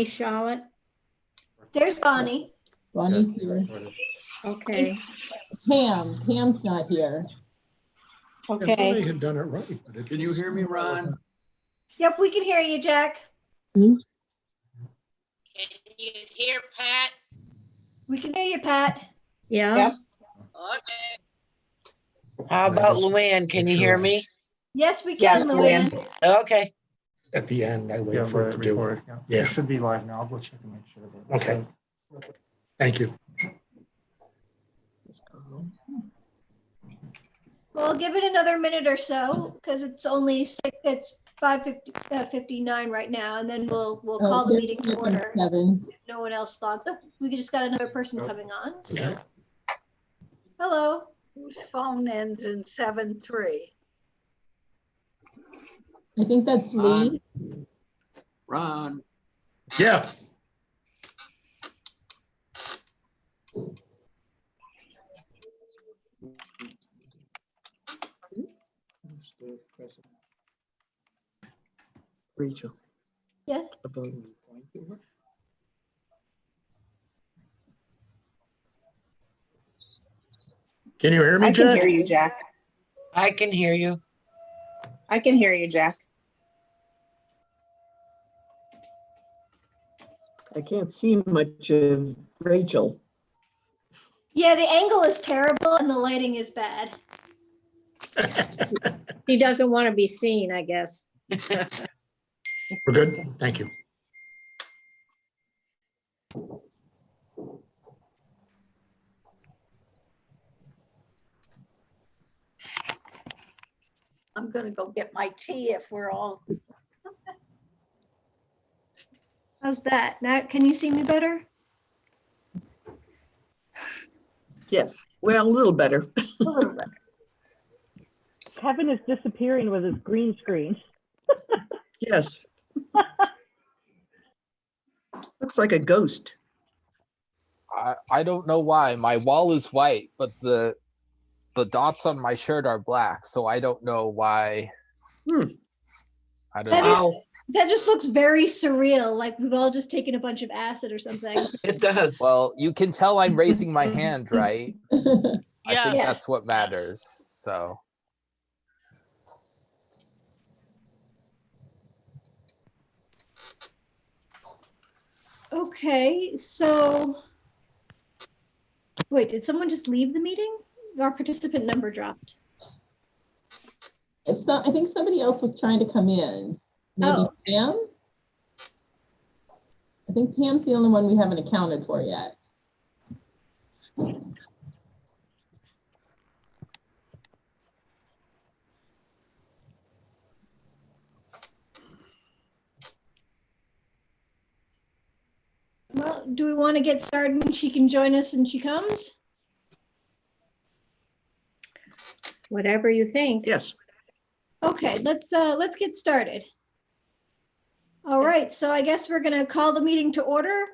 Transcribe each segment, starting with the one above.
Charlotte? There's Bonnie. Bonnie's here. Okay, Pam's not here. I thought I okay. had done it right. But it Can you hear me, Ron? Yep, we can hear you, Jack. Can you hear Pat? We can hear you, Pat. Yeah, Okay. How about Luann? Can you hear me? Yes, we Yes, can, Luann. Okay. At the end, I wait Yeah, for it let to it do it. record. Yeah. It should be live now. I'll go check and make sure. That Okay. Thank you. Well, give it another minute or so because it's only it's 5:59 right now, and then we'll call the meeting to order. 7. If no one else logs. Oh, we just got another person coming on. So. Okay. Hello. Whose phone ends in 7-3? I think that's Lee. Ron, Yeah. Rachel, Yes. about Can you hear me, I can Jack? hear you, Jack. I can hear you. I can hear you, Jack. I can't see much of Rachel. Yeah, the angle is terrible and the lighting is bad. he doesn't want to be seen, I guess. We're good? Thank you. I'm gonna go get my tea if we're all, How's that? Now, can you see me better? Yes, well, a little better. A little bit. Kevin is disappearing with his green screen. Yes. Looks like a ghost. I don't know why. My wall is white, but the dots on my shirt are black, so I don't know why. I don't know. That just looks very surreal, like we've all just taken a bunch of acid or something. It does. Well, you can tell I'm raising my hand, right? I think Yes. that's what matters. So Okay, so wait, did someone just leave the meeting? Our participant number dropped. I think somebody else was trying to come in. Maybe Pam? I think Pam's the only one we haven't accounted for yet. Well, do we want to get started and she can join us and she comes? Whatever you think. Yes. Okay, let's get started. All right, so I guess we're gonna call the meeting to order.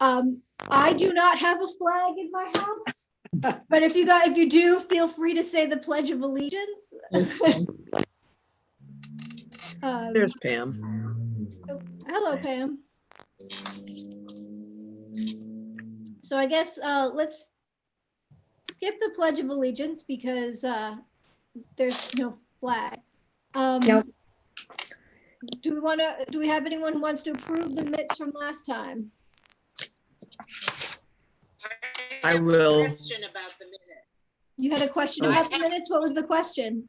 I do not have a flag in my house, but if you do, feel free to say the Pledge of Allegiance. There's Pam. Oh, hello, Pam. So I guess let's skip the Pledge of Allegiance because there's no flag. Nope. Do we have anyone who wants to approve the minutes from last time? I have a will. Question about the minute. You had a question about the minutes? What was the question?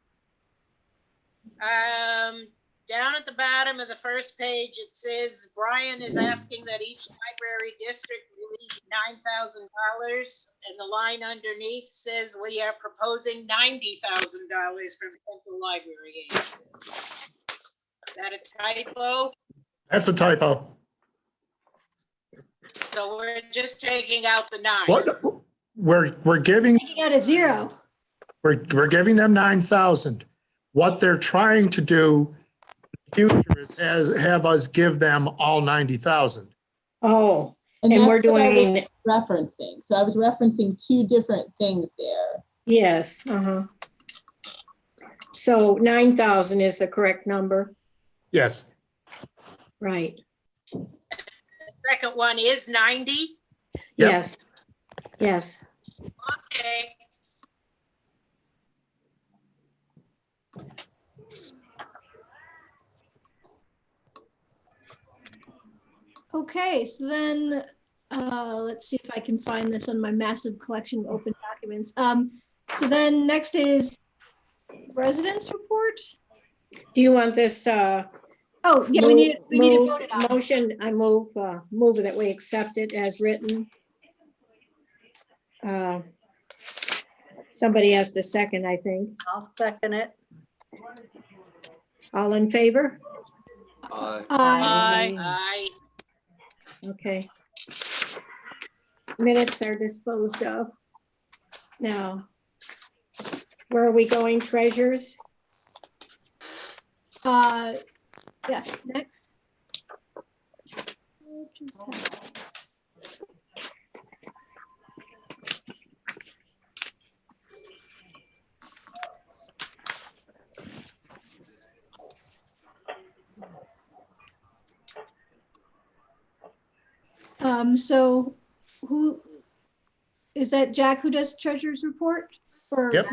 Down at the bottom of the first page, it says Brian is asking that each library district release $9,000, and the line underneath says we are proposing $90,000 from Central Library Aid. Is that a typo? That's a typo. So we're just taking out the 9. What? We're giving Taking out a 0. we're giving them 9,000. What they're trying to do in the future is have us give them all 90,000. Oh, and that's we're what I was doing, referencing. So I was referencing 2 different things there. yes, So 9,000 is the correct number, Yes. right? second one is 90? Yep. Yes, yes. Okay. Okay, so then, let's see if I can find this on my massive collection of open documents. So then next is residence report. Do you want this, Oh, yeah, we need to move- vote it on. motion, I move that we accept it as written. Somebody has to second, I think. I'll second it. All in favor? Uh, Aye. Aye. Okay. Minutes are disposed of. Now, where are we going, treasures? Yes, next. So who, is that Jack who does treasurer's report? Or Yep.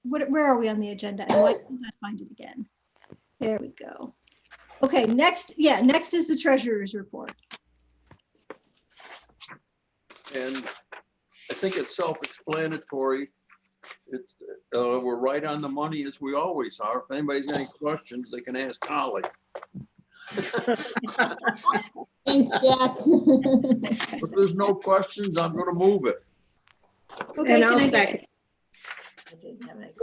where are we on the agenda? And why can't I find it again? There we go. Okay, next is the treasurer's report. And I think it's self-explanatory. It's, we're right on the money as we always are. If anybody's got any questions, they can ask Holly. Thanks, Jack. If there's no questions, I'm gonna move it. Okay, And I'll can I get- second.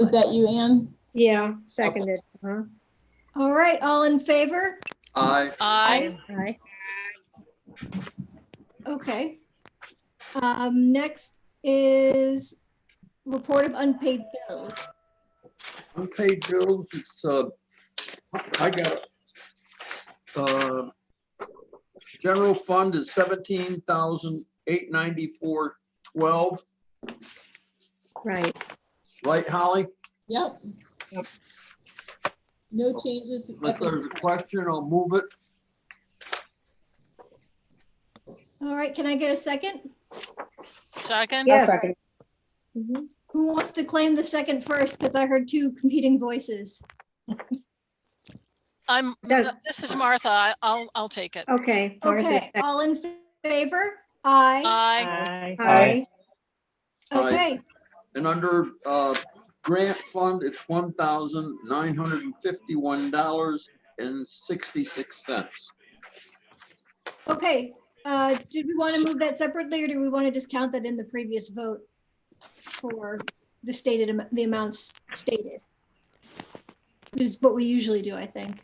Was that you, Ann? Yeah, seconded. All right, all in favor? Aye. Aye. Okay. Next is report of unpaid bills. Unpaid bills, it's, I got, general fund is 17,894.12. Right. Right, Holly? Yep. No changes. If there's a question, I'll move it. All right, can I get a second? Second? Yes. Who wants to claim the second first? Because I heard two competing voices. This is Martha. I'll take it. Okay. Martha Okay, second. all in favor? Aye. Aye. Aye. Okay, And under grant fund, it's $1,951.66. okay. Did we want to move that separately, or do we want to just count that in the previous vote for the stated, the amounts stated? Which is what we usually do, I think.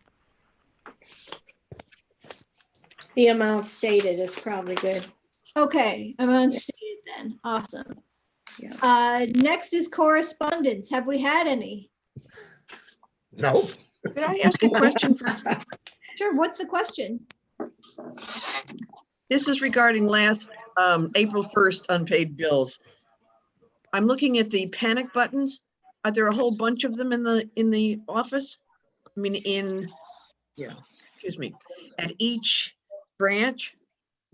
The amount stated is probably good. Okay, amounts stated then. Awesome. Yeah. Next is correspondence. Have we had any? No. Could I ask a question first? Sure, what's the question? This is regarding last April 1st unpaid bills. I'm looking at the panic buttons. Are there a whole bunch of them in the office? I mean, excuse me, at each branch?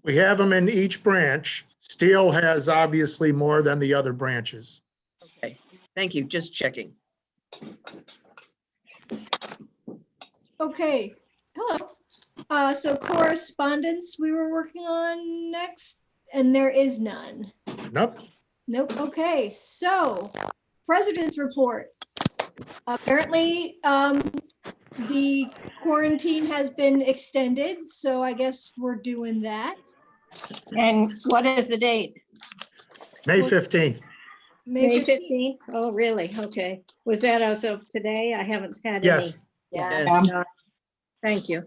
We have them in each branch. Steel has obviously more than the other branches. Okay, thank you. Just checking. Okay, hello. So correspondence we were working on next, and there is none. Nope. Nope. Okay, so president's report. Apparently, the quarantine has been extended, so I guess we're doing that. And what is the date? May 15th. May 15th. 15th? Oh, really? Okay. Was that as of today? I haven't had Yes. any. Yeah. Thank you.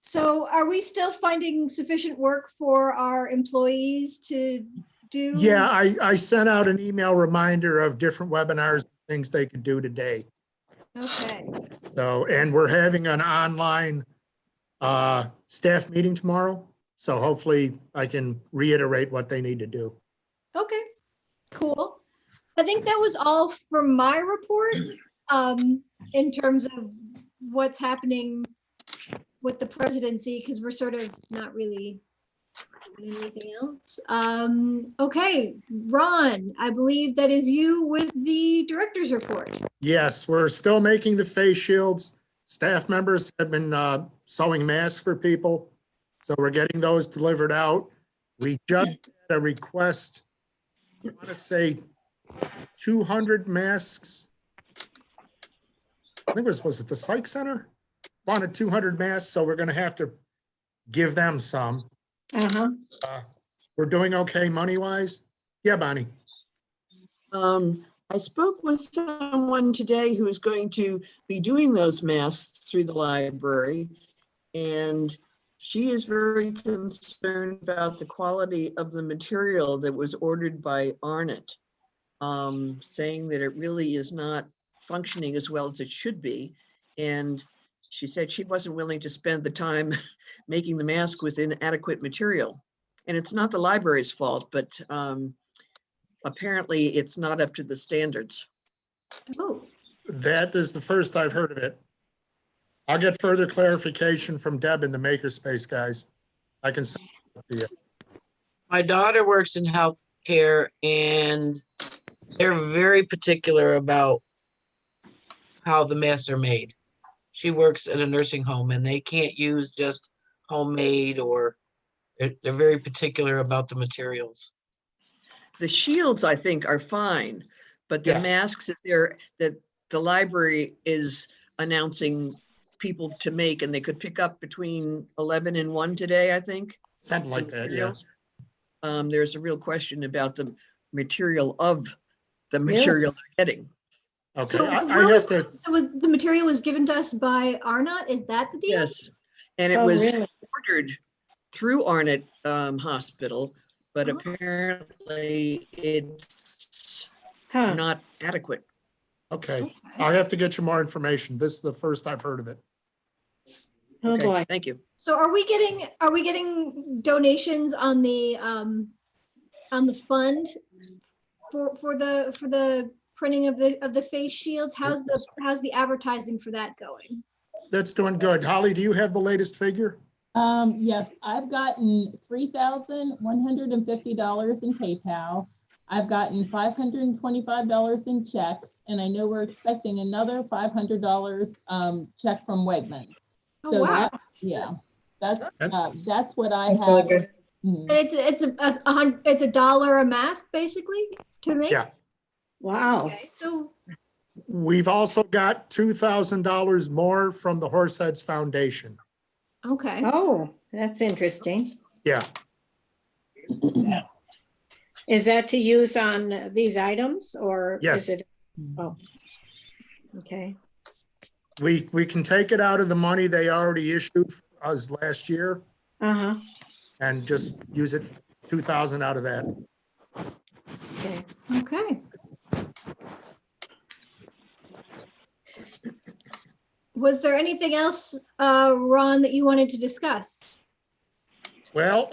So are we still finding sufficient work for our employees to do? Yeah, I sent out an email reminder of different webinars, things they could do today. Okay, So, and we're having an online staff meeting tomorrow. So hopefully I can reiterate what they need to do. okay, cool. I think that was all for my report, in terms of what's happening with the presidency, because we're sort of not really Anything else? Okay, Ron, I believe that is you with the director's report. Yes, we're still making the face shields. Staff members have been sewing masks for people. So we're getting those delivered out. We just had a request, I want to say 200 masks. I think was it the Psych Center? Wanted 200 masks, so we're going to have to give them some. Uh-huh. We're doing okay money-wise. Yeah, Bonnie. I spoke with someone today who is going to be doing those masks through the library, and she is very concerned about the quality of the material that was ordered by Arnott, saying that it really is not functioning as well as it should be. And she said she wasn't willing to spend the time making the mask with inadequate material. And it's not the library's fault, but apparently it's not up to the standards. Oh, That is the first I've heard of it. I'll get further clarification from Deb and the Makerspace guys. I can send it to you. My daughter works in healthcare and they're very particular about how the masks are made. She works at a nursing home and they can't use just homemade, or they're very particular about the materials. The shields, I think, are fine, but the masks that the library is announcing people to make, and they could pick up between 11 and 1 today, I think. Something like that, yeah. There's a real question about the material of the material they're getting. Okay, so, I have to. So the material was given to us by Arnott. Is that the deal? Yes, and it was ordered through Arnott Hospital, but apparently it's not adequate. Okay, I'll have to get you more information. This is the first I've heard of it. Oh boy. Thank you. So are we getting donations on the fund for the printing of the face shields? How's the advertising for that going? That's doing good. Holly, do you have the latest figure? Yes, I've gotten $3,150 in PayPal. I've gotten $525 in checks, and I know we're expecting another $500 check from Wegmans. Oh, So wow. that's what I have. Really and it's $1 a mask basically to make. Yeah. Wow. Okay, so We've also got $2,000 more from the Horseheads Foundation. okay. Oh, that's interesting. Yeah. Is that to use on these items or Yes. is it? Oh, okay. We can take it out of the money they already issued for us last year Uh-huh. and just use it 2,000 out of that. Okay. Okay. Was there anything else, Ron, that you wanted to discuss? Well,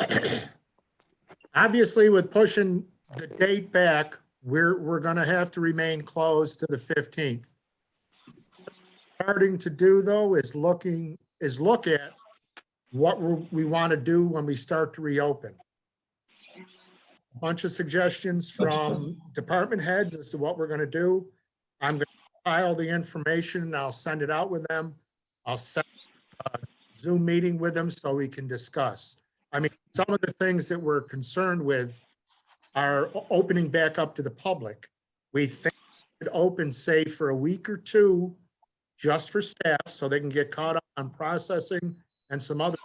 obviously with pushing the date back, we're gonna have to remain closed to the 15th. Starting to do though is look at what we want to do when we start to reopen. A bunch of suggestions from department heads as to what we're going to do. I'm going to file the information and I'll send it out with them. I'll set a Zoom meeting with them so we can discuss. I mean, some of the things that we're concerned with are opening back up to the public. We think it open, say, for a week or two, just for staff, so they can get caught up on processing and some other,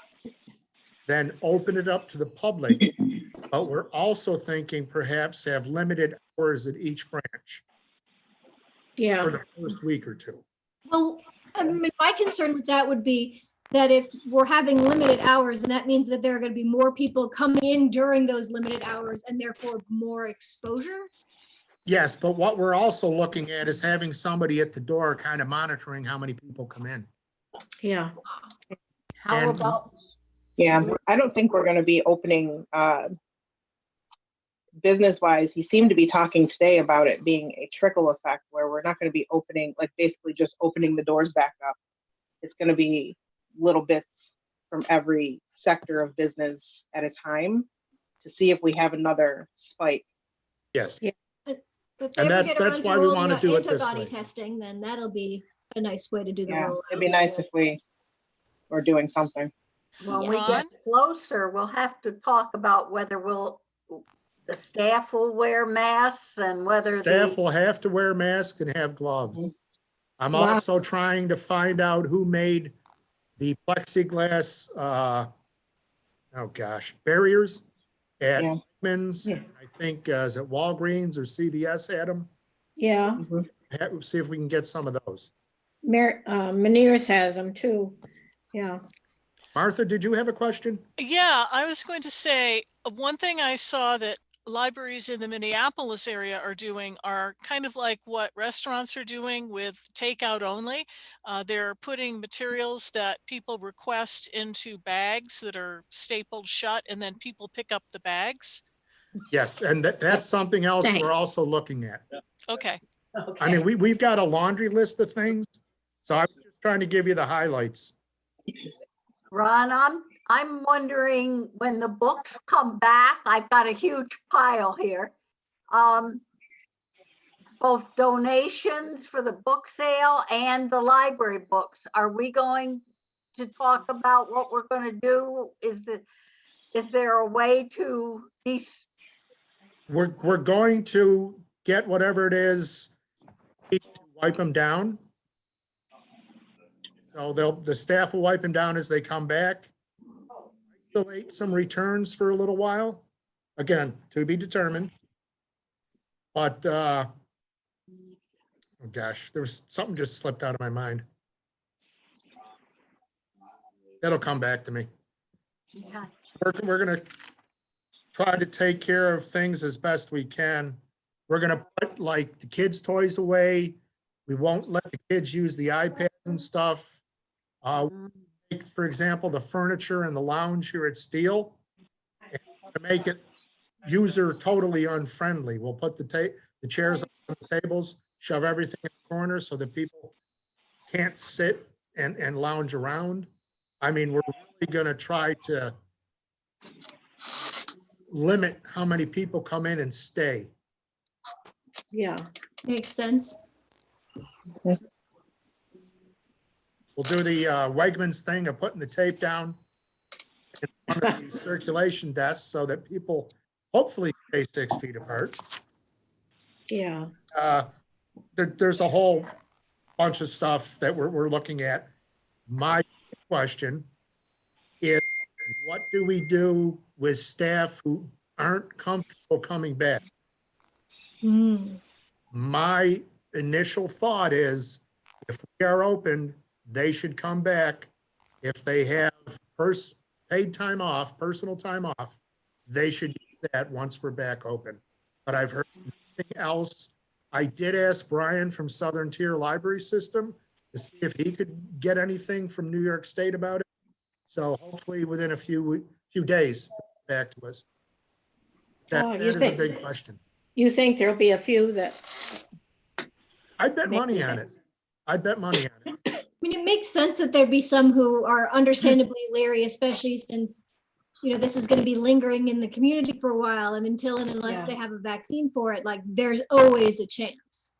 then open it up to the public. But we're also thinking perhaps have limited hours at each branch Yeah. for the first week or two. Well, I mean, my concern with that would be that if we're having limited hours, and that means that there are going to be more people coming in during those limited hours and therefore more exposure. Yes, but what we're also looking at is having somebody at the door kind of monitoring how many people come in. Yeah. How And- about, Yeah, I don't think we're going to be opening business-wise. He seemed to be talking today about it being a trickle effect where we're not going to be opening, like basically just opening the doors back up. It's going to be little bits from every sector of business at a time to see if we have another spike. Yes. Yeah. If they And ever that's- get that's around to why we rolling wanna out do it this antibody way. testing, then that'll be a nice way to do the Yeah, rollout. it'd be nice if we were doing something. When we Ron? get closer, we'll have to talk about whether the staff will wear masks and whether Staff the, will have to wear masks and have gloves. I'm Wow. also trying to find out who made the plexiglass, oh gosh, barriers at Yeah. Wegmans. Yeah. I think, is it Walgreens or CVS had them? Yeah, See if we can get some of those. Meniere's has them too. Yeah. Martha, did you have a question? Yeah, I was going to say, one thing I saw that libraries in the Minneapolis area are doing are kind of like what restaurants are doing with takeout only. They're putting materials that people request into bags that are stapled shut, and then people pick up the bags. Yes, and that's something else Thanks. we're also looking at. Okay. I mean, we've got a laundry list of things, so I was just trying to give you the highlights. Ron, I'm wondering when the books come back, I've got a huge pile here. Both donations for the book sale and the library books. Are we going to talk about what we're going to do? Is there a way to We're going to get whatever it is to wipe them down. So the staff will wipe them down as they come back. Isolate some returns for a little while. Again, to be determined. But, oh gosh, there was something just slipped out of my mind. That'll come back to me. Yeah. We're gonna try to take care of things as best we can. We're gonna put like the kids' toys away. We won't let the kids use the iPads and stuff. Take, for example, the furniture in the lounge here at Steel, and to make it user totally unfriendly. We'll put the chairs on the tables, shove everything in the corner so that people can't sit and lounge around. I mean, we're really gonna try to limit how many people come in and stay. Yeah. Makes sense. We'll do the Wegmans thing of putting the tape down in front of the circulation desks so that people hopefully stay 6 feet apart. Yeah. There's a whole bunch of stuff that we're looking at. My question is, what do we do with staff who aren't comfortable coming back? My initial thought is, if we are open, they should come back. If they have paid time off, personal time off, they should do that once we're back open. But I've heard nothing else. I did ask Brian from Southern Tier Library System to see if he could get anything from New York State about it. So hopefully within a few days, back to us. That is a big question. You think there'll be a few that? I bet money on it. I bet money on it. I mean, it makes sense that there'd be some who are understandably leery, especially since, you know, this is going to be lingering in the community for a while, and until and unless they have a vaccine for it, like, there's always a chance.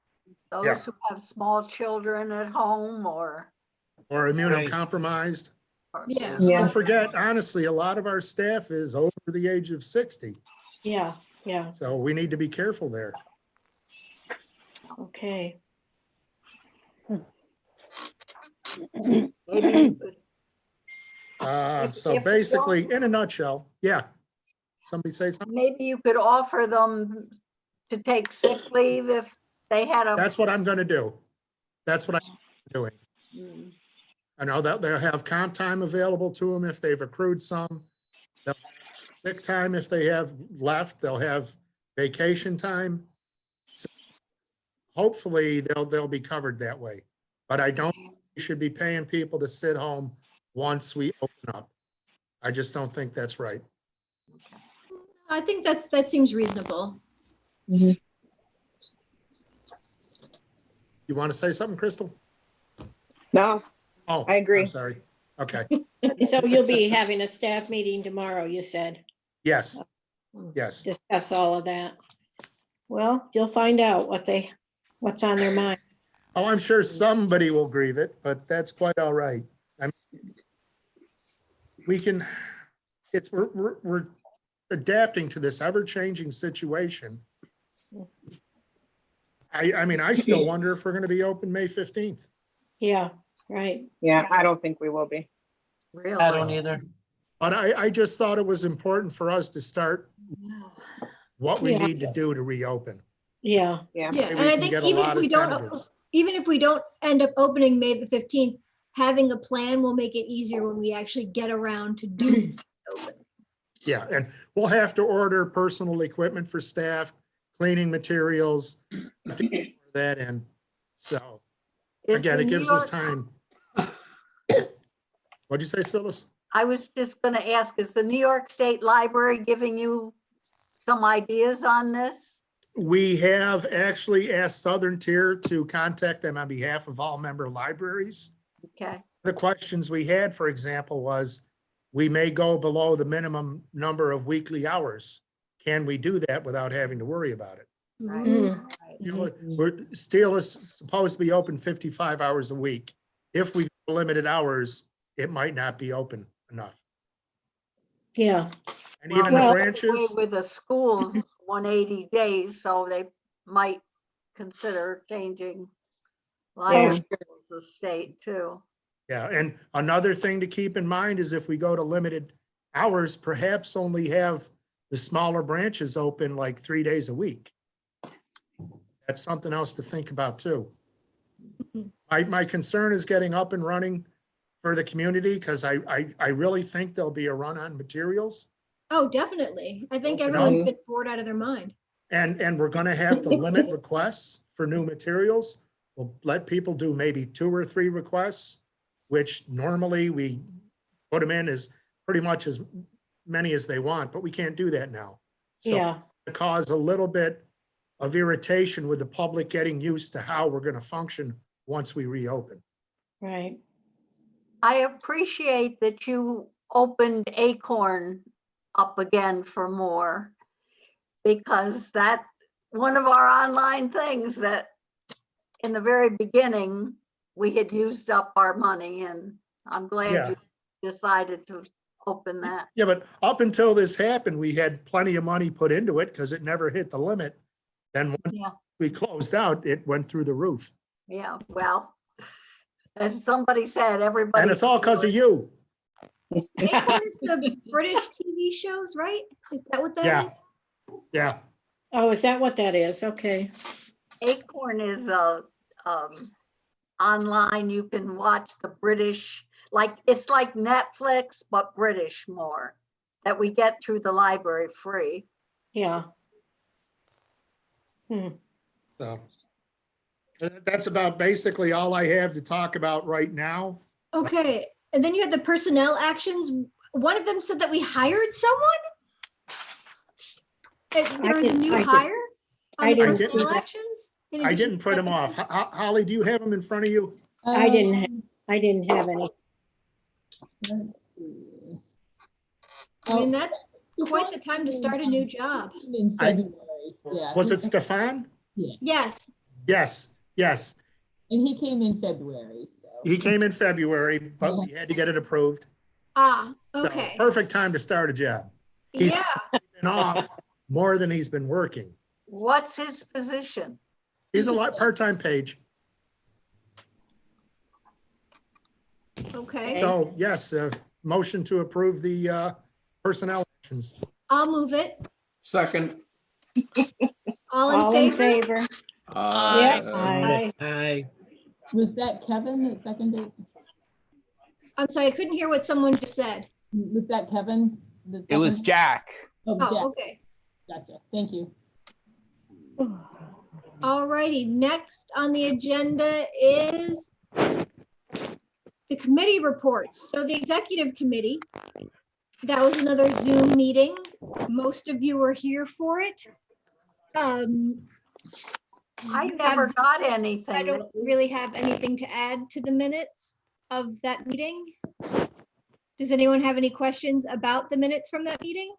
those who have small children at home or Immunocompromised. Yeah. Don't forget, honestly, a lot of our staff is over the age of 60. Yeah, yeah. So we need to be careful there. Okay. So basically, in a nutshell, yeah. Somebody say something? maybe you could offer them to take sick leave if they had a. That's what I'm gonna do. That's what I'm doing. I know that they'll have comp time available to them if they've accrued some. They'll have sick time if they have left. They'll have vacation time. So hopefully, they'll be covered that way. But I don't think we should be paying people to sit home once we open up. I just don't think that's right. I think that seems reasonable. You want to say something, Crystal? No, Oh, I agree. I'm sorry. Okay, So you'll be having a staff meeting tomorrow, you said. yes, yes. Discuss all of that. Well, you'll find out what's on their mind. Oh, I'm sure somebody will grieve it, but that's quite all right. We can, we're adapting to this ever-changing situation. I mean, I still wonder if we're gonna be open May 15th. Yeah, right. Yeah, I don't think we will be. Really? I don't either. But I just thought it was important for us to start what we Yeah. need to do to reopen. Yeah. Yeah, Maybe and we I can think get a even lot if of we don't, tentatives. even if we don't end up opening May the 15th, having a plan will make it easier when we actually get around to do open. Yeah, and we'll have to order personal equipment for staff, cleaning materials, that in. So Is again, the it New gives us York- time. What'd you say, Phyllis? I was just gonna ask, is the New York State Library giving you some ideas on this? We have actually asked Southern Tier to contact them on behalf of all member libraries. Okay, The questions we had, for example, was, we may go below the minimum number of weekly hours. Can we do that without having to worry about it? right, Mm. right. You know, Steel is supposed to be open 55 hours a week. If we go limited hours, it might not be open enough. Yeah. And even Well, the that's the way branches, with the schools, 180 days, so they might consider changing library schools of state too. yeah, and another thing to keep in mind is if we go to limited hours, perhaps only have the smaller branches open like 3 days a week. That's something else to think about too. My concern is getting up and running for the community, because I really think there'll be a run on materials. Oh, definitely. I think Open everyone's up. been bored out of their mind. And we're gonna have to limit requests for new materials. We'll let people do maybe 2 or 3 requests, which normally we put them in as pretty much as many as they want, but we can't do that now. So Yeah. it cause a little bit of irritation with the public getting used to how we're gonna function once we reopen. Right. I appreciate that you opened Acorn up again for more, because that, one of our online things that in the very beginning, we had used up our money, and I'm glad Yeah. you decided to open that. Yeah, but up until this happened, we had plenty of money put into it because it never hit the limit. Then once Yeah, we closed out, it went through the roof. yeah, well, as somebody said, everybody. And it's all because of you. Acorn is the British TV shows, right? Is that what that Yeah. is? Yeah. Oh, is that what that is? Okay. Acorn is online, you can watch the British, like, it's like Netflix, but British more, that we get through the library free. Yeah. So that's about basically all I have to talk about right now. Okay, and then you had the personnel actions. One of them said that we hired someone? There was a new hire on I the didn't see personnel that. actions? in I addition didn't to print them that- off. Holly, do you have them in front of you? I didn't have any. I mean, that's quite the time to start a new job. In I- February, yeah. Was it Stefan? Yes, Yes, yes. And he came in February, so. He came in February, but we had to get it approved. ah, So okay, perfect time to start a job. He's yeah, been off more than he's been working. What's his position? He's a lot part-time page. okay. So yes, motion to approve the personnel actions. I'll move it. Second. All in favor? Yep. Aye. Aye. Was that Kevin that seconded? I'm sorry, I couldn't hear what someone just said. Was that Kevin? It was second? Jack. Oh, Oh, Jack. okay. Gotcha. Thank you. All righty, next on the agenda is the committee reports. So the executive committee, that was another Zoom meeting. Most of you were here for it. I never got anything. I don't really have anything to add to the minutes of that meeting. Does anyone have any questions about the minutes from that meeting?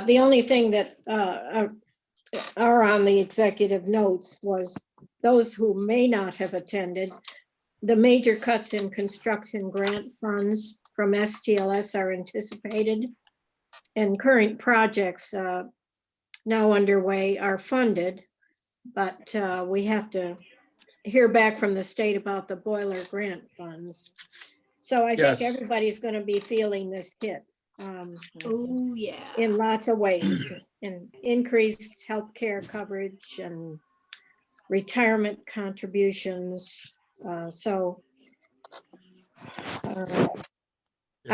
The only thing that are on the executive notes was those who may not have attended. The major cuts in construction grant funds from STLS are anticipated, and current projects now underway are funded, but we have to hear back from the state about the boiler grant funds. So I think Yes. everybody's going to be feeling this hit. Oh, yeah. In lots of ways, in increased healthcare coverage and retirement contributions. I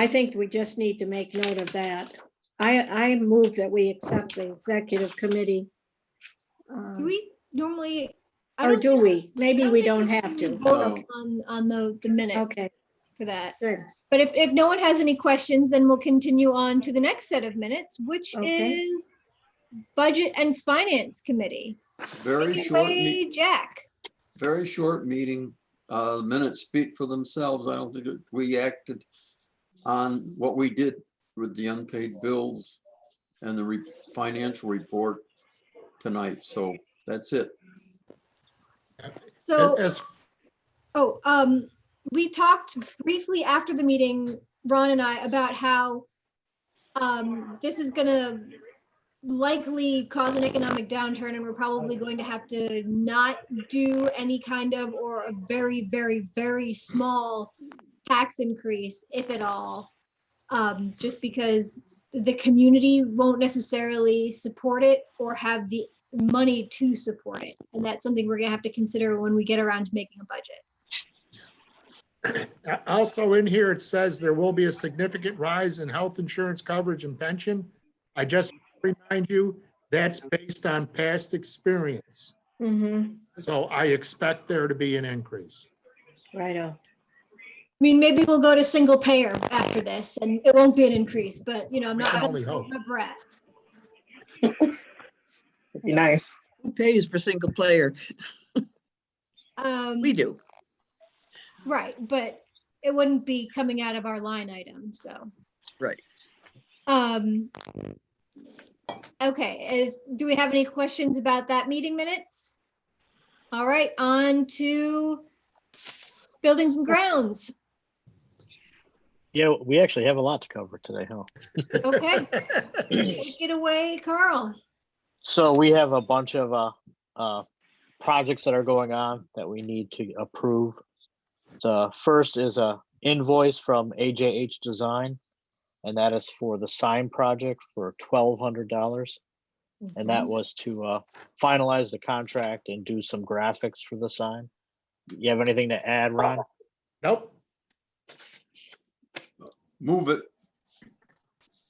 think we just need to make note of that. I move that we accept the executive committee. Do we normally? I Or don't do think- we? Maybe I don't we think don't we have to. vote No. on the minutes. Okay, For that. good. But if no one has any questions, then we'll continue on to the next set of minutes, which Okay. is Budget and Finance Committee. Very Take it short, away, Jack. very short meeting. Minutes speak for themselves. I don't think we acted on what we did with the unpaid bills and the financial report tonight. So that's it. So, As, we talked briefly after the meeting, Ron and I, about how this is gonna likely cause an economic downturn, and we're probably going to have to not do any kind of, or a very, very, very small tax increase, if at all, just because the community won't necessarily support it or have the money to support it. And that's something we're gonna have to consider when we get around to making a budget. also in here, it says there will be a significant rise in health insurance coverage and pension. I just remind you, that's based on past experience. Mm-hmm. So I expect there to be an increase. Right on. I mean, maybe we'll go to single payer after this and it won't be an increase, but I'm We not can gonna only hope. hold my breath. It'd be nice. Who pays for single player? We do. Right, but it wouldn't be coming out of our line item, so. Right. Okay, do we have any questions about that meeting minutes? All right, on to buildings and grounds. Yeah, we actually have a lot to cover today, huh? Okay, take it away, Carl. So we have a bunch of projects that are going on that we need to approve. The first is a invoice from AJH Design, and that is for the sign project for $1,200. And that was to finalize the contract and do some graphics for the sign. You have anything to add, Ron? Nope. Move it.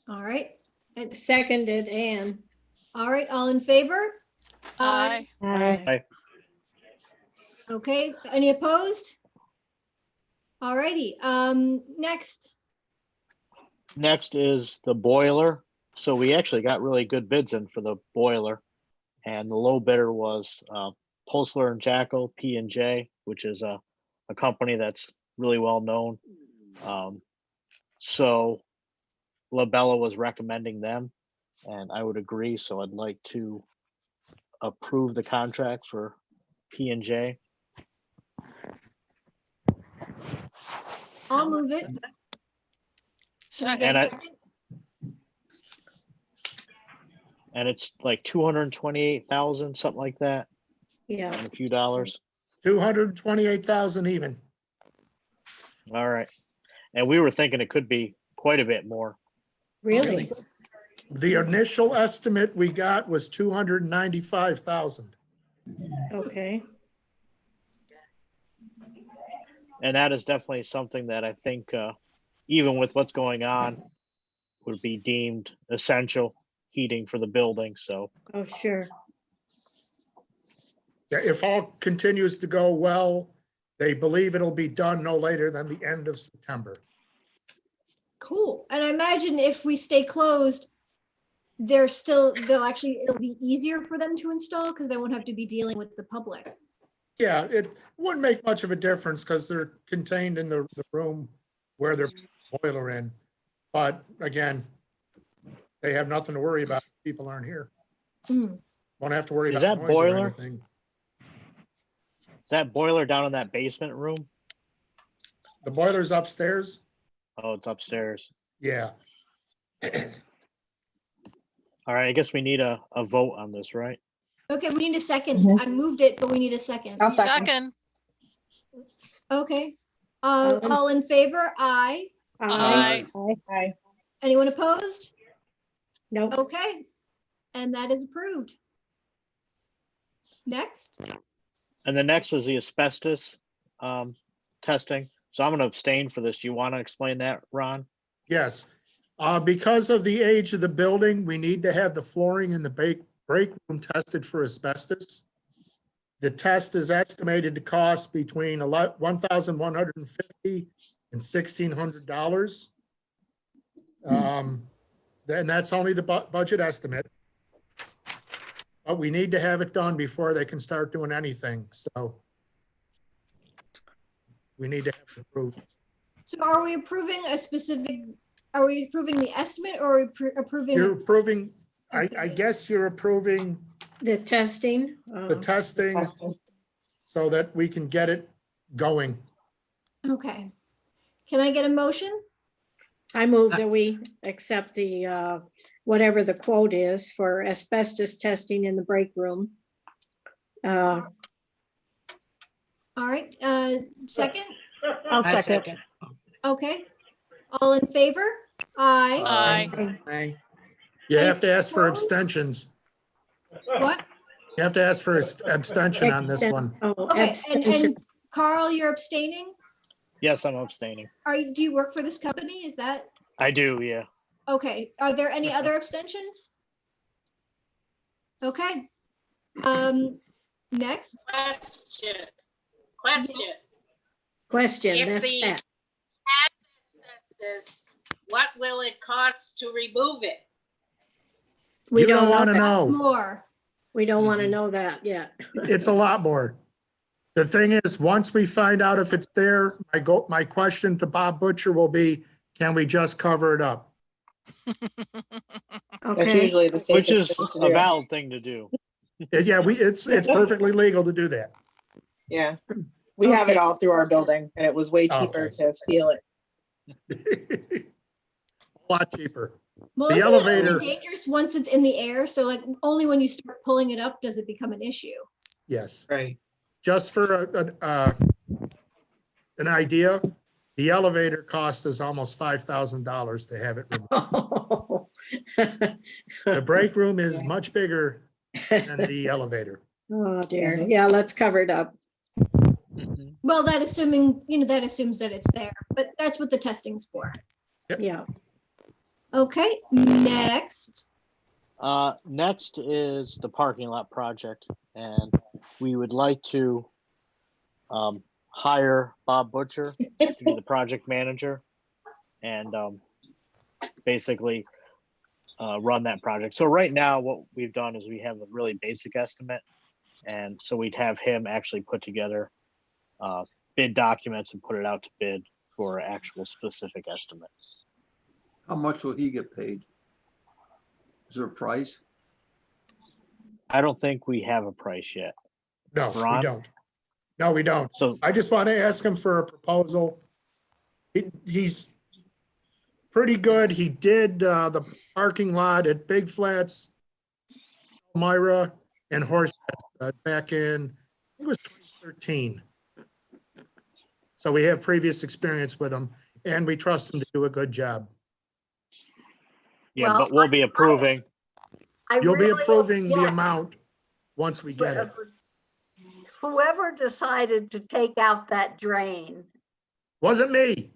All right, And seconded, Ann. all right, all in favor? Aye. Aye. Okay, any opposed? All righty, next. Next is the boiler. So we actually got really good bids in for the boiler. And the low bidder was Pulsler and Jackal, P&J, which is a company that's really well known. So Labella was recommending them, and I would agree. So I'd like to approve the contract for P&J. I'll move it. Can I get a second? And it's like 228,000, something like that, Yeah. and a few dollars. 228,000 even. All right. And we were thinking it could be quite a bit more. Really? The initial estimate we got was 295,000. Okay. And that is definitely something that I think, even with what's going on, would be deemed essential heating for the building. So Oh, sure. Yeah, if all continues to go well, they believe it'll be done no later than the end of September. Cool. And I imagine if we stay closed, it'll be easier for them to install because they won't have to be dealing with the public. Yeah, it wouldn't make much of a difference because they're contained in the room where they're boiler in. But again, they have nothing to worry about. People aren't here. Mm. Won't have to worry Is about that noise or boiler? anything. Is that boiler down in that basement room? The boiler's upstairs. Oh, it's upstairs. Yeah. All right, I guess we need a vote on this, right? Okay, we need a second. I moved it, but we need a second. I'll second. Second, Okay. All in favor? Aye. aye. Aye. Anyone opposed? Nope. Okay. And that is approved. Next. And the next is the asbestos testing. So I'm going to abstain for this. Do you want to explain that, Ron? Yes. Because of the age of the building, we need to have the flooring in the break room tested for asbestos. The test is estimated to cost between $1,150 and $1,600. And that's only the budget estimate. But we need to have it done before they can start doing anything. So we need to have it approved. So are we approving are we approving the estimate or are we approving? You're approving, I guess you're approving The testing. the testing so that we can get it going. Okay. Can I get a motion? I move that we accept the, whatever the quote is for asbestos testing in the break room. All right, second? I'll second. Okay. All in favor? Aye. Aye. Aye. You Any have to ask for opposed? abstentions. What? You have to ask for abstention on this one. Oh, Okay, abstention. and Carl, you're abstaining? Yes, I'm abstaining. Do you work for this company? Is that, I do, yeah. okay. Are there any other abstentions? Okay. Next. Question. Question, If that's the that. asbestos, what will it cost to remove it? We You don't want to that. know. More. We don't want to know that yet. It's a lot more. The thing is, once we find out if it's there, my question to Bob Butcher will be, can we just cover it up? That's Okay, usually the Which safest is thing to a do. valid thing to do. Yeah, it's perfectly legal to do that. Yeah. We have it Okay. all through our building and it was way cheaper Okay. to steal it. A lot cheaper. Well, The isn't it only elevator- dangerous once it's in the air? So like only when you start pulling it up does it become an issue? Yes. Right. Just for an idea, the elevator cost us almost $5,000 to have it removed. The break room is much bigger than the elevator. Oh dear, yeah, let's cover it up. Well, that assumes that it's there, but that's what the testing's for. Yeah, Okay, next. Next is the parking lot project, and we would like to hire Bob Butcher to be the project manager and basically run that project. So right now, what we've done is we have a really basic estimate, and so we'd have him actually put together bid documents and put it out to bid for actual specific estimate. How much will he get paid? Is there a price? I don't think we have a price yet. No, we Ron? don't. No, we don't. So I just want to ask him for a proposal. He's pretty good. He did the parking lot at Big Flats, Myra, and Horse back in, I think it was 2013. So we have previous experience with him, and we trust him to do a good job. yeah, Well, but we'll be approving. I You'll be really approving the object- amount once we get it. Whoever decided to take out that drain, Wasn't me.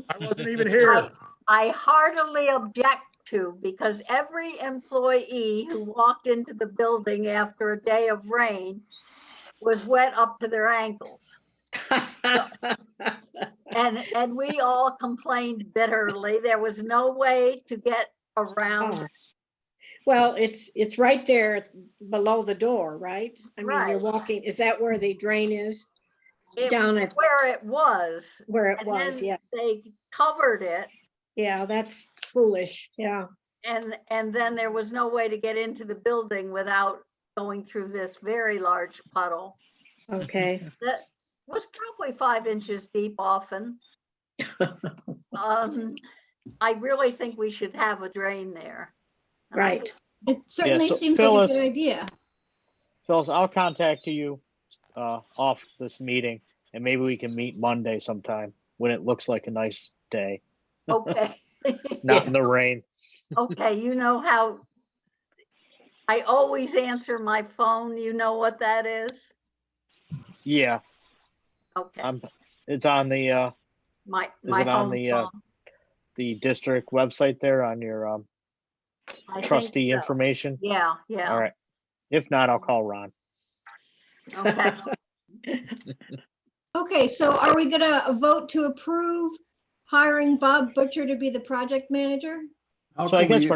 I wasn't even here. I heartily object to, because every employee who walked into the building after a day of rain was wet up to their ankles. And we all complained bitterly. There was no way to get around. Well, it's right there below the door, right? I mean, you're Right. walking, is that where the drain is? It Down was at where it was. where it And was, then yeah. they covered it, Yeah, that's foolish, yeah. and then there was no way to get into the building without going through this very large puddle Okay, that was probably 5 inches deep often. I really think we should have a drain there. And I right. It certainly so seems like a Phyllis- good idea. Phyllis, I'll contact you off this meeting, and maybe we can meet Monday sometime when it looks like a nice day, Okay. not in the rain. Okay, you know how I always answer my phone. You know what that is? Yeah, Okay, it's on the my is it on home the phone. the district website there on your I think trustee so. information? Yeah, yeah. All right. If not, I'll call Ron. Okay. Okay, so are we gonna vote to approve hiring Bob Butcher to be the project manager? How So I can guess we-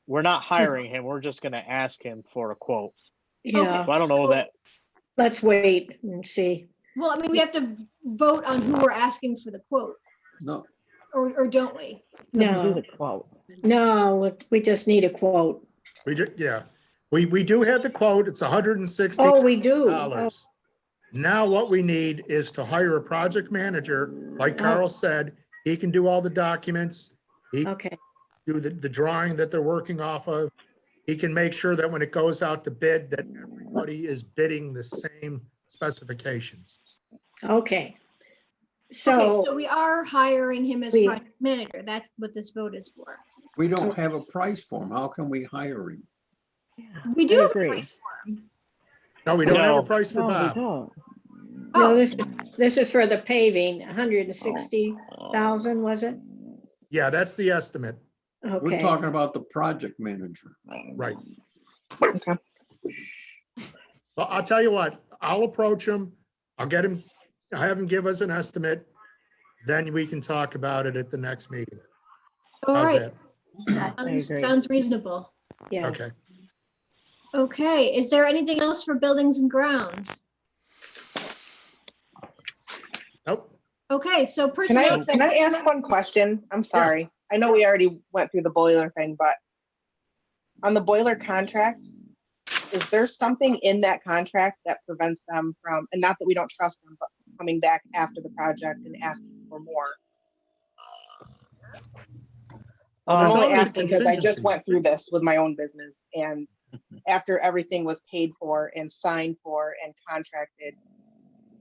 we're not hiring him. We're just gonna ask him for a quote. Yeah, So I don't know that. let's wait and see. Well, I mean, we have to vote on who we're asking for the quote, No, or don't we? No, The quote. no, we just need a quote. Yeah, we do have the quote. It's $160. Oh, we do. Oh, Now what we need is to hire a project manager. Like Carl said, he can do all the documents. He can okay, do the drawing that they're working off of. He can make sure that when it goes out to bid, that everybody is bidding the same specifications. okay. Okay, So, so we are hiring him as We- project manager. That's what this vote is for. we don't have a price for him. How can we hire him? We do I have a agree. price for him. No, we don't have a No. price for No, we Bob. don't. no, Oh, this is for the paving, 160,000, was it? Yeah, that's the estimate. We're Okay, talking about the project manager. Right. Okay. Well, I'll tell you what, I'll approach him. I'll have him give us an estimate. Then we can talk about it at the next meeting. all How's right. that? Sounds reasonable. yeah. Okay. Okay, is there anything else for buildings and grounds? Nope. Okay, so Can personnel. can I ask one question? I'm sorry. I know we already went through the boiler thing, but on the boiler contract, is there something in that contract that prevents them from, and not that we don't trust them, but coming back after the project and asking for more? Well, I'm there's only always a asking because I just contingency. went through this with my own business, and after everything was paid for and signed for and contracted,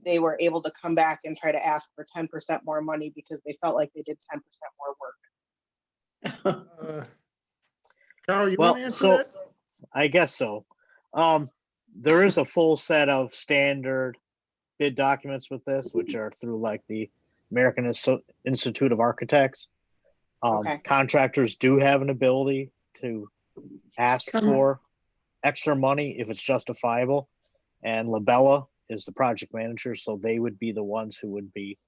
they were able to come back and try to ask for 10% more money because they felt like they did 10% more work. Carl, you Well, want to answer so that? I guess so. There is a full set of standard bid documents with this, which are through like the American Institute of Architects. Okay. Contractors do have an ability to ask for extra money if it's justifiable. And Labella is the project manager, so they would be the ones who would be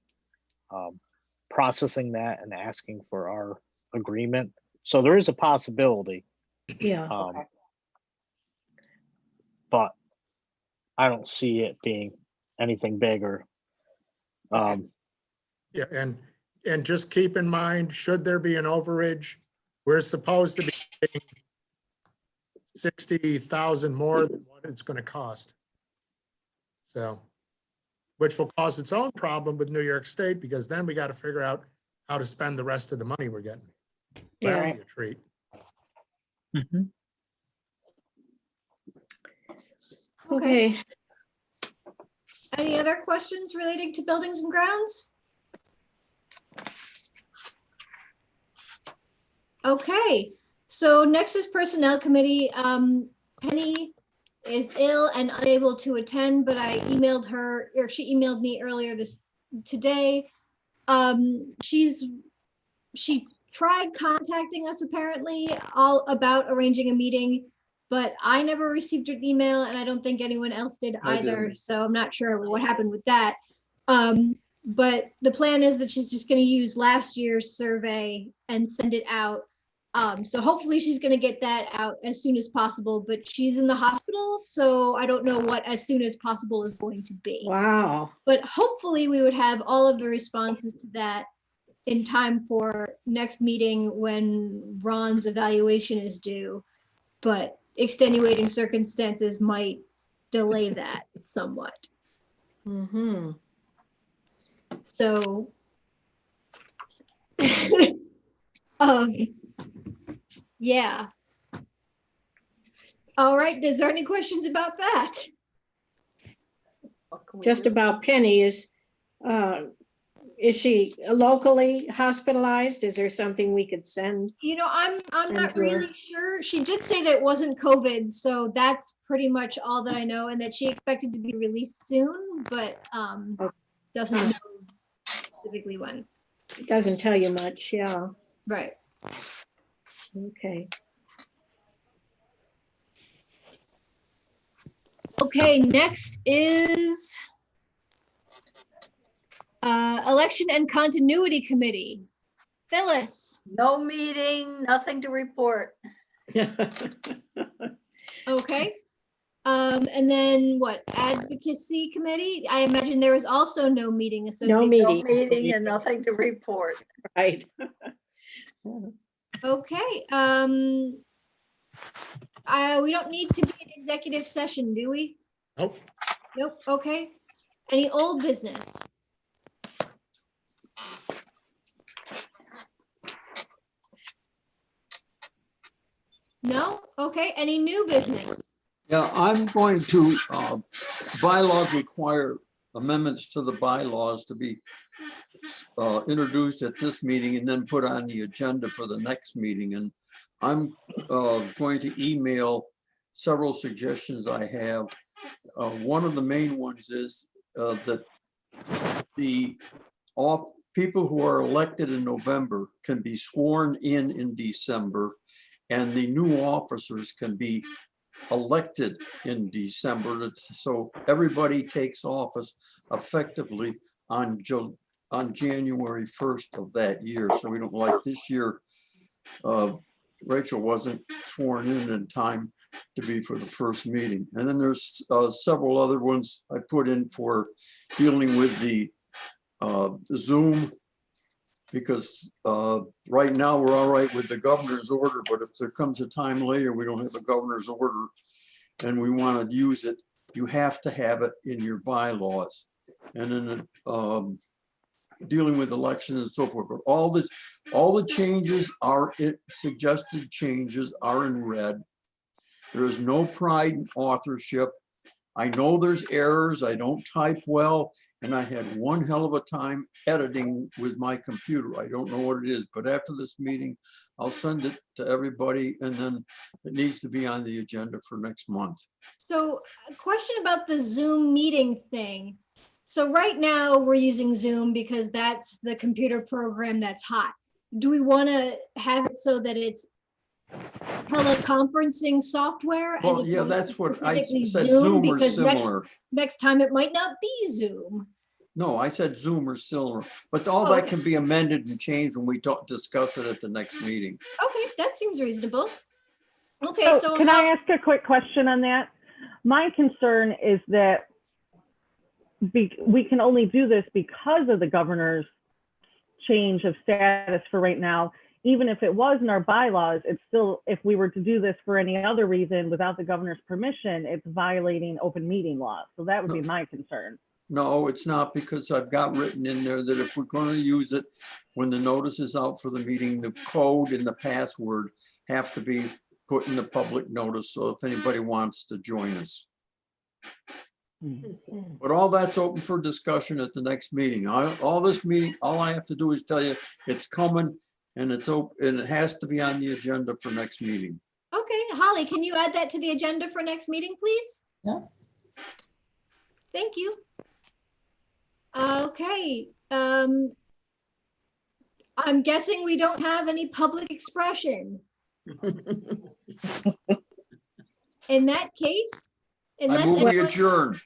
processing that and asking for our agreement. So there is a possibility. Yeah, Okay. But I don't see it being anything bigger. Yeah, and just keep in mind, should there be an overage, we're supposed to be paying 60,000 more than what it's going to cost. So, which will cause its own problem with New York State, because then we got to figure out how to spend the rest of the money we're getting. That'll yeah. be a treat. Okay, Any other questions relating to buildings and grounds? Okay, so next is Personnel Committee. Penny is ill and unable to attend, but I emailed her, or she emailed me earlier today. She tried contacting us apparently all about arranging a meeting, but I never received an email and I don't think anyone else did I either. didn't. So I'm not sure what happened with that. But the plan is that she's just going to use last year's survey and send it out. So hopefully she's gonna get that out as soon as possible, but she's in the hospital, so I don't know what as soon as possible is going to be. Wow. But hopefully we would have all of the responses to that in time for next meeting when Ron's evaluation is due. But extenuating circumstances might delay that somewhat. Mm-hmm. So, yeah. All right, is there any questions about that? Just about Penny, is she locally hospitalized? Is there something we could send? You know, I'm not Sure. really sure. She did say that it wasn't COVID, so that's pretty much all that I know, and that she expected to be released soon, but doesn't know specifically when. It doesn't tell you much, yeah. Right. Okay. Okay, next is Election and Continuity Committee. Phyllis. No meeting, nothing to report. Okay. And then what, Advocacy Committee? I imagine there was also no meeting associated. No No meeting. meeting and nothing to report. Right. Okay. We don't need to be in executive session, do we? Nope. Nope. Okay. Any old business? No? Okay. Any new business? Yeah, I'm going to, bylaws require amendments to the bylaws to be introduced at this meeting and then put on the agenda for the next meeting. And I'm going to email several suggestions I have. One of the main ones is that the people who are elected in November can be sworn in December, and the new officers can be elected in December. So everybody takes office effectively on January 1st of that year. So we don't, like this year, Rachel wasn't sworn in time to be for the first meeting. And then there's several other ones I put in for dealing with the Zoom, because right now we're all right with the governor's order, but if there comes a time later we don't have a governor's order and we want to use it, you have to have it in your bylaws. And then dealing with elections and so forth. But all the changes are, suggested changes are in red. There is no pride in authorship. I know there's errors. I don't type well. And I had one hell of a time editing with my computer. I don't know what it is, but after this meeting, I'll send it to everybody, and then it needs to be on the agenda for next month. So a question about the Zoom meeting thing. So right now we're using Zoom because that's the computer program that's hot. Do we want to have it so that it's teleconferencing software? Well, yeah, that's what I specifically said, Zoom or because similar. Next time it might not be Zoom. No, I said Zoom or similar, but all that can be amended and changed when we discuss it at the next meeting. Okay, that seems reasonable. Okay, so can I ask a quick question on that? My concern is that we can only do this because of the governor's change of status for right now. Even if it was in our bylaws, it's still, if we were to do this for any other reason without the governor's permission, it's violating open meeting law. So that would be my concern. No, it's not, because I've got written in there that if we're going to use it, when the notice is out for the meeting, the code and the password have to be put in the public notice. So if anybody wants to join us. But all that's open for discussion at the next meeting. All this meeting, all I have to do is tell you it's coming, and it's open, and it has to be on the agenda for next meeting. okay, Holly, can you add that to the agenda for next meeting, please? Yeah. Thank you. Okay, I'm guessing we don't have any public expression. In that case, I move we adjourn.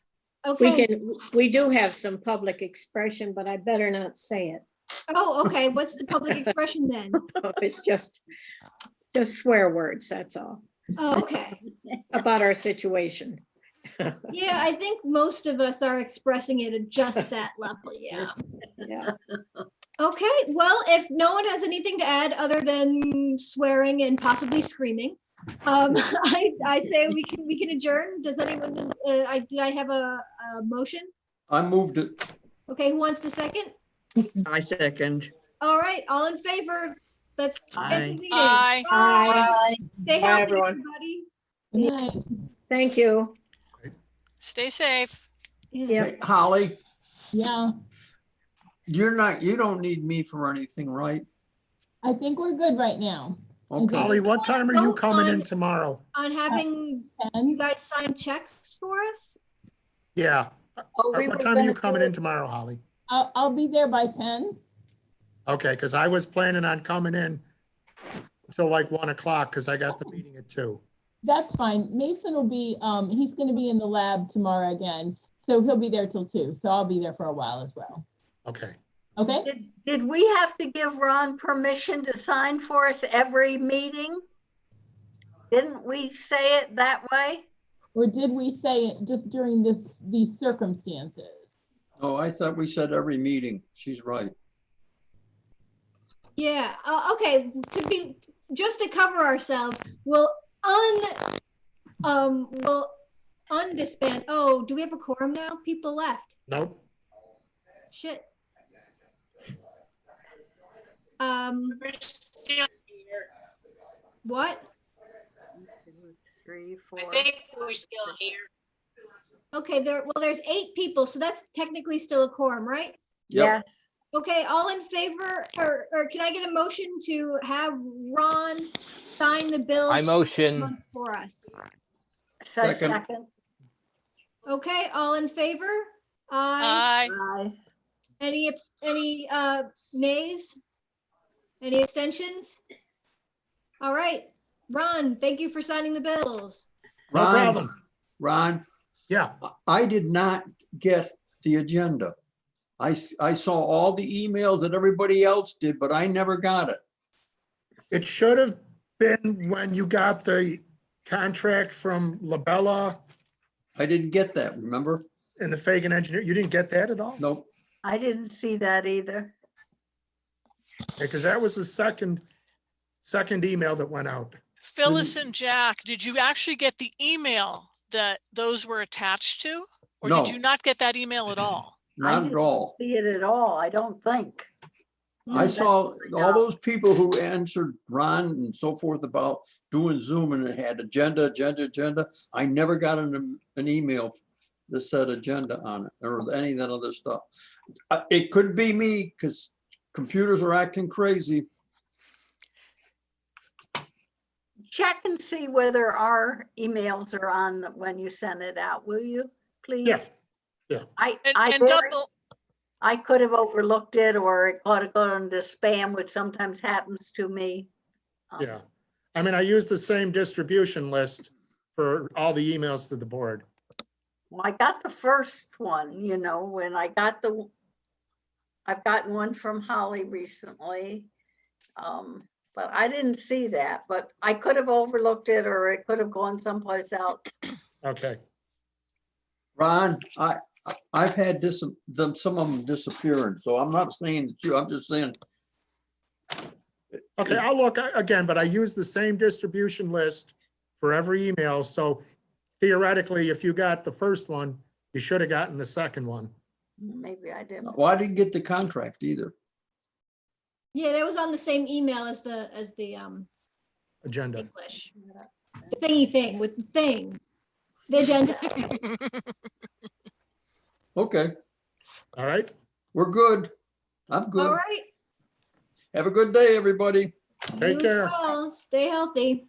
Okay. We do have some public expression, but I better not say it. Oh, okay. What's the public expression then? It's just Just swear words, that's all, Oh, okay. about our situation. Yeah, I think most of us are expressing it at just that level, yeah. Yeah. Okay, well, if no one has anything to add other than swearing and possibly screaming, I say we can adjourn. Does anyone, did I have a motion? I moved it. Okay, who wants to second? I second. All right, all in favor? Let's end the Aye. meeting. Aye. Aye. Stay Bye, healthy, everyone. everybody. Good night. Thank you. Stay safe. Yeah. Hey, Holly, Yeah, you don't need me for anything, right? I think we're good right now. Okay. Holly, what time are you coming in tomorrow? On having you 10? guys sign checks for us? Yeah. Oh, we What were time are you gonna do coming in it. tomorrow, Holly? I'll be there by 10. Okay, because I was planning on coming in till like 1 o'clock because I got the meeting at 2. That's fine. Mason will be, he's gonna be in the lab tomorrow again. So he'll be there till 2. So I'll be there for a while as well. Okay. Okay? Did we have to give Ron permission to sign for us every meeting? Didn't we say it that way? Or did we say it just during these circumstances? Oh, I thought we said every meeting. She's right. Yeah, okay, just to cover ourselves, we'll undisband. Oh, do we have a quorum now? People left. Nope. Shit. We're still here. What? 3, 4. I think we're still here. Okay, there's 8 people, so that's technically still a quorum, right? Yep. Yes. Okay, all in favor, or can I get a motion to have Ron sign the bills? I motion. For us. Second. Okay, all in favor? Aye. Aye. Any nays? Any abstentions? All right, Ron, thank you for signing the bills. No Ron, problem. Ron, Yeah. I did not get the agenda. I saw all the emails that everybody else did, but I never got it. It should have been when you got the contract from Labella I didn't get that, remember? and the Fagan engineer. You didn't get that at all? Nope. I didn't see that either. Because that was the second email that went out. Phyllis and Jack, did you actually get the email that those were attached to? Or No. did you not get that email at all? Not at all. See it at all, I don't think. I saw all those people who answered Ron and so forth about doing Zoom and it had agenda. I never got an email that said agenda on it or any of that other stuff. It could be me because computers are acting crazy. Check and see whether our emails are on when you send it out, will you, please? Yes. I could have overlooked it, or it ought to go into spam, which sometimes happens to me. Yeah. I mean, I use the same distribution list for all the emails to the board. Well, I got the first one, when I've gotten one from Holly recently. But I didn't see that, but I could have overlooked it, or it could have gone someplace else. Okay. Ron, I've had some of them disappearing, so I'm not saying that you, I'm just saying. Okay, I'll look again, but I use the same distribution list for every email. So theoretically, if you got the first one, you should have gotten the second one. Maybe I didn't. Well, I didn't get the contract either. Yeah, that was on the same email as the Agenda. English. The thingy thing with the thing. The agenda. Okay, All right. we're good. I'm All good. right. Have a good day, everybody. Take You as care. well. Stay healthy.